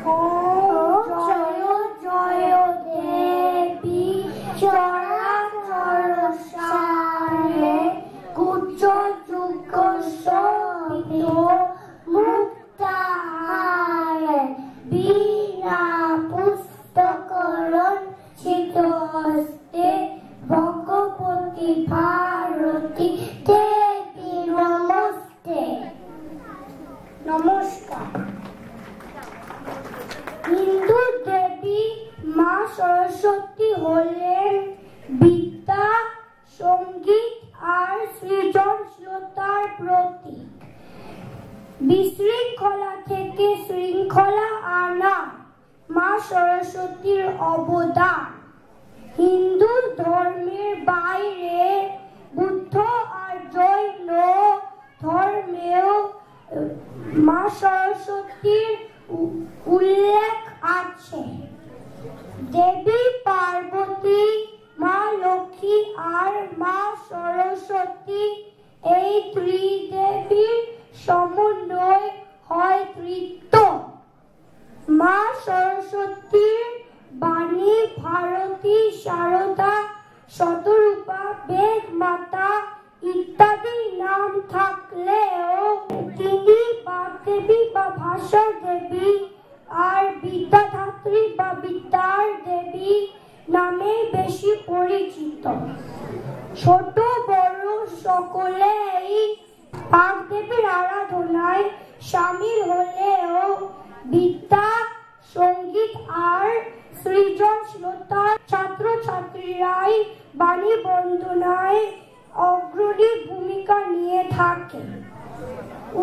জয় জয় দেবী চরাচর সারে কুচ যুগ শোভিত মুক্তাহারে বীণা পুস্তকরণ চিত হস্তে ভগবতী ভারতী দেবী নমস্তে। নমস্কার। হিন্দু দেবী মা সরস্বতী হলেন বিদ্যা, সঙ্গীত আর সৃজনশীলতার প্রতীক। বিশৃঙ্খলা থেকে শৃঙ্খলা আনা মা সরস্বতীর অবদান। হিন্দু ধর্মের বাইরে বুদ্ধ আর জৈন ধর্মেও মা সরস্বতীর উল্লেখ আছে। দেবী পার্বতী, মা লক্ষ্মী আর মা সরস্বতী এই ত্রিদেবীর সমন্বয় হয় ত্রিত্ব। মা সরস্বতীর বাণী ভারতী, শারদা, শতরূপা, বেদ মাতা ইত্যাদি নাম থাকলেও তিনি বাগদেবী বা ভাষার দেবী আর বিদ্যাধাত্রী বা বিদ্যার দেবী নামে বেশি পরিচিত। ছোট বড় সকলেই বাগদেবীর আরাধনায় সামিল হলেও বিদ্যা, সঙ্গীত আর সৃজনশীলতার ছাত্রছাত্রীরাই বাণী বন্দনায় অগ্রণী ভূমিকা নিয়ে থাকে।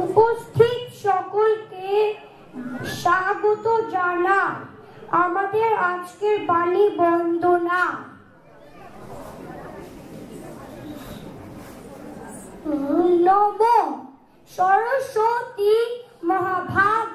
উপস্থিত সকলকে স্বাগত জানাই আমাদের আজকের বাণী বন্দনা। নমো সরস্বতী মহাভাগ